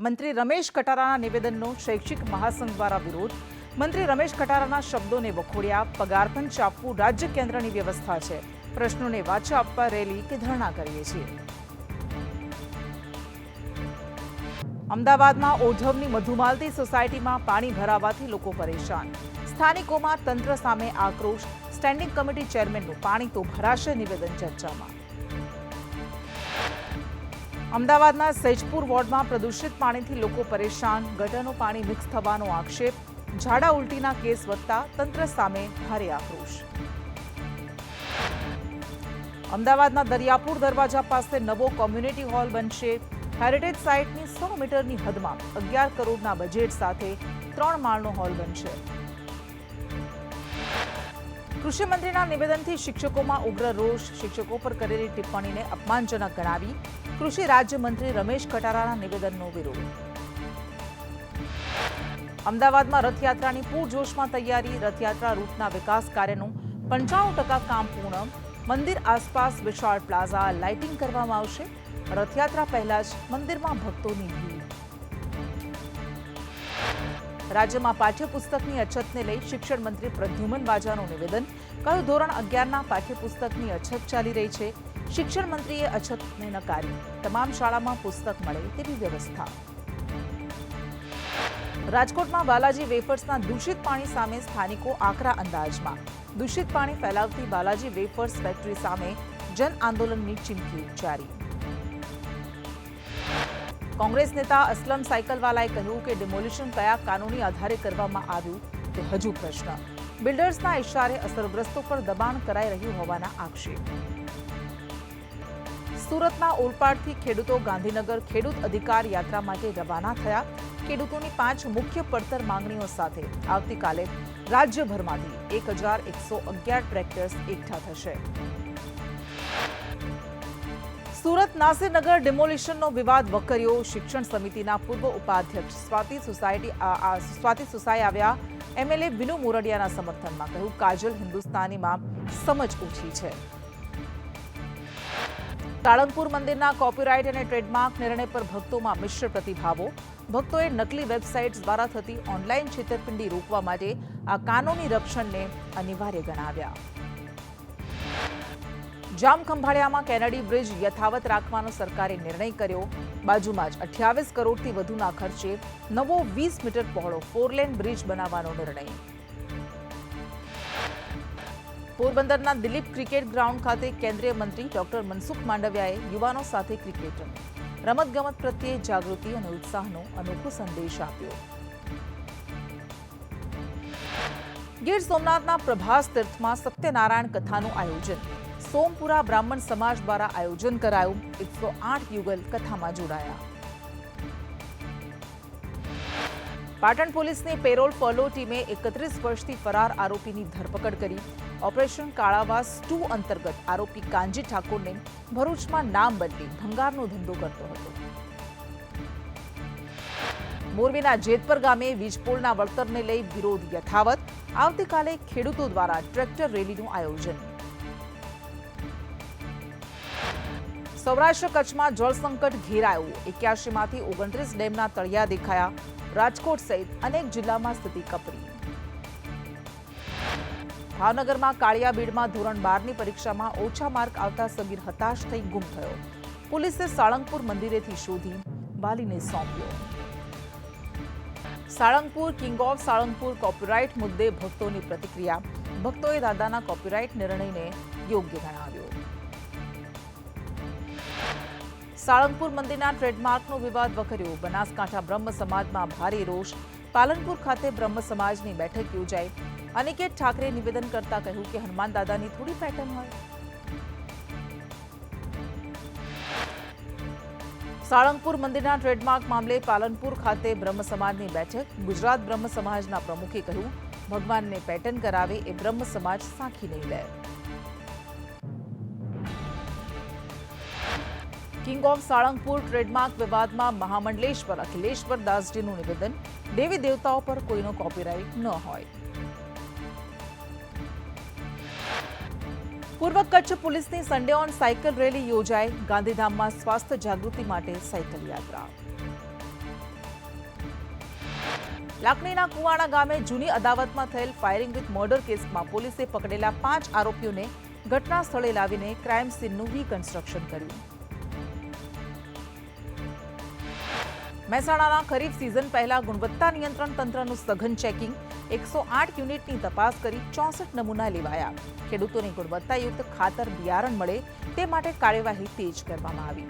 મંત્રી રમેશ કટારાના નિવેદનનો શૈક્ષિક મહાસંઘ દ્વારા વિરોધ। મંત્રી રમેશ કટારાના શબ્દોને વખોડ્યા। પગારપંચ આપવું રાજ્ય કેન્દ્રની વ્યવસ્થા છે। પ્રશ્નોને વાચા આપવા રેલી કે ધરણા કરીએ છીએ। અમદાવાદમાં ઓઢવની મધુમાલતી સોસાયટીમાં પાણી ભરાવાથી લોકો પરેશાન। સ્થાનિકોમાં તંત્ર સામે આક્રોશ। સ્ટેન્ડિંગ કમિટી ચેરમેનનું પાણી તો ભરાશે નિવેદન ચર્ચામાં। અમદાવાદના સૈજપુર વોર્ડમાં પ્રદૂષિત પાણીથી લોકો પરેશાન। ગટરનું પાણી મિક્સ થવાનો આક્ષેપ। ઝાડા ઉલટીના કેસ વધતા તંત્ર સામે ભારે આક્રોશ। અમદાવાદના દરિયાપુર દરવાજા પાસે નવો કોમ્યુનિટી હોલ બનશે। હેરિટેજ સાઇટની 100 મીટરની હદમાં 11 કરોડના બજેટ સાથે 3 માળનો હોલ બનશે। કૃષિ મંત્રીના નિવેદનથી શિક્ષકોમાં ઉગ્ર રોષ। શિક્ષકો પર કરેલી ટિપ્પણીને અપમાનજનક ગણાવી કૃષિ રાજ્યમંત્રી રમેશ કટારાના નિવેદનનો વિરોધ। અમદાવાદમાં રથયાત્રાની પૂરજોશમાં તૈયારી। રથયાત્રા રૂટના વિકાસ કાર્યનું 95% કામ પૂર્ણ। મંદિર આસપાસ વિશાળ પ્લાઝા લાઇટિંગ કરવામાં આવશે। રથયાત્રા પહેલા જ મંદિરમાં ભક્તોની ભીડ। રાજ્યમાં પાઠ્યપુસ્તકની અછતને લઈ શિક્ષણ મંત્રી પ્રદ્યુમન વાજાનું નિવેદન। કહ્યું, ધોરણ 11ના પાઠ્યપુસ્તકની અછત ચાલી રહી છે। શિક્ષણ મંત્રીએ અછતને નકારી। તમામ શાળામાં પુસ્તક મળે તેવી વ્યવસ્થા। રાજકોટમાં બાલાજી વેફર્સના દૂષિત પાણી સામે સ્થાનિકો આકરા અંદાજમાં। દૂષિત પાણી ફેલાવતી બાલાજી વેફર્સ ફેક્ટરી સામે જન આંદોલનની ચીમકી ઉચ્ચારી। કોંગ્રેસ નેતા અસલમ સાયકલવાલાએ કહ્યું કે ડિમોલિશન કયા કાનૂની આધારે કરવામાં આવ્યું તે હજુ પ્રશ્ન। બિલ્ડર્સના ઇશારે અસરગ્રસ્તો પર દબાણ કરાઈ રહ્યું હોવાના આક્ષેપ। સુરતના ઓલપાડથી ખેડૂતો ગાંધીનગર ખેડૂત અધિકાર યાત્રા માટે રવાના થયા। ખેડૂતોની 5 મુખ્ય પડતર માંગણીઓ સાથે આવતીકાલે રાજ્યભરમાંથી 1111 ટ્રેક્ટર્સ એકઠા થશે। સુરત નાસિરનગર ડિમોલિશનનો વિવાદ વકર્યો। શિક્ષણ સમિતિના પૂર્વ ઉપાધ્યક્ષ સ્વાતિ સુસાઈ આવ્યા। એમએલએ વિનુ મોરડિયાના સમર્થનમાં। કહ્યું, કાજલ હિન્દુસ્તાનીમાં સમજ ઓછી છે। સાળંગપુર મંદિરના કોપીરાઇટ અને ટ્રેડમાર્ક નિર્ણય પર ભક્તોમાં મિશ્ર પ્રતિભાવો। ભક્તોએ નકલી વેબસાઇટ્સ દ્વારા થતી ઓનલાઈન છેતરપિંડી રોકવા માટે આ કાનૂની રક્ષણને અનિવાર્ય ગણાવ્યા। જામખંભાળિયામાં કેનેડી બ્રિજ યથાવત રાખવાનો સરકારે નિર્ણય કર્યો। બાજુમાં જ 28 કરોડથી વધુના ખર્ચે નવો 20 મીટર પહોળો 4 લેન બ્રિજ બનાવવાનો નિર્ણય। પોરબંદરના દિલીપ ક્રિકેટ ગ્રાઉન્ડ ખાતે કેન્દ્રીય મંત્રી ડોક્ટર મનસુખ માંડવિયાએ યુવાનો સાથે ક્રિકેટ રમી। રમતગમત પ્રત્યે જાગૃતિ અને ઉત્સાહનો અનોખો સંદેશ આપ્યો। ગીર સોમનાથના પ્રભાસ તીર્થમાં સત્યનારાયણ કથાનું આયોજન। સોમપુરા બ્રાહ્મણ સમાજ દ્વારા આયોજન કરાયું। 108 યુગલ કથામાં જોડાયા। પાટણ પોલીસની પેરોલ ફોલો ટીમે 31 વર્ષથી ફરાર આરોપીની ધરપકડ કરી। ઓપરેશન કાળાવાસ 2 અંતર્ગત આરોપી કાંજી ઠાકોરને ભરૂચમાં નામ બદલી ભંગારનો ધંધો કરતો હતો। મોરબીના જેતપર ગામે વીજપોલના વળતરને લઈ વિરોધ યથાવત। આવતીકાલે ખેડૂતો દ્વારા ટ્રેક્ટર રેલીનું આયોજન। સૌરાષ્ટ્ર કચ્છમાં જળ સંકટ ઘેરાયું। 81માંથી 29 ડેમના તળિયા દેખાયા। રાજકોટ સહિત અનેક જિલ્લામાં સ્થિતિ કપરી। ભાવનગરમાં કાળિયાબીડમાં ધોરણ 12ની પરીક્ષામાં ઓછા માર્ક આવતા સગીર હતાશ થઈ ગુમ થયો। પોલીસે સાળંગપુર મંદિરેથી શોધી વાલીને સોંપ્યો। Salangpur king of Salangpur copyright મુદ્દે ભક્તોની પ્રતિક્રિયા। ભક્તોએ દાદાના કોપીરાઇટ નિર્ણયને યોગ્ય ગણાવ્યો। સાળંગપુર મંદિરના ટ્રેડમાર્કનો વિવાદ વકર્યો। બનાસકાંઠા બ્રહ્મ સમાજમાં ભારે રોષ। પાલનપુર ખાતે બ્રહ્મ સમાજની બેઠક યોજાઈ। અનિકેત ઠાકરે નિવેદન કરતા કહ્યું કે હનુમાન દાદાની થોડી પેટર્ન હોય। સાળંગપુર મંદિરના ટ્રેડમાર્ક મામલે પાલનપુર ખાતે બ્રહ્મ સમાજની બેઠક। ગુજરાત બ્રહ્મ સમાજના પ્રમુખે કહ્યું, ભગવાનને પેટર્ન કરાવે એ બ્રહ્મ સમાજ સાંખી નહીં લે। કિંગ ઓફ સાળંગપુર ટ્રેડમાર્ક વિવાદમાં મહામંડલેશ્વર અખિલેશ્વર દાસજીનું નિવેદન। દેવી દેવતાઓ પર કોઈનો કોપીરાઇટ ન હોય। પૂર્વ કચ્છ પોલીસની સન્ડે ઓન સાયકલ રેલી યોજાઈ। ગાંધીધામમાં સ્વાસ્થ્ય જાગૃતિ માટે સાયકલ યાત્રા। લાકડીના કુવાડા ગામે જૂની અદાવતમાં થયેલ ફાયરિંગ વિથ મર્ડર કેસમાં પોલીસે પકડેલા 5 આરોપીઓને ઘટના સ્થળે લાવીને ક્રાઇમ સીનનું રીકન્સ્ટ્રક્શન કર્યું. મહેસાણાના ખરીફ સિઝન પહેલા ગુણવત્તા નિયંત્રણ તંત્રનું સઘન ચેકિંગ 108 યુનિટની તપાસ કરી 64 નમૂના લેવાયા. ખેડૂતોને ગુણવત્તાયુક્ત ખાતર બિયારણ મળે તે માટે કાર્યવાહી તેજ કરવામાં આવી.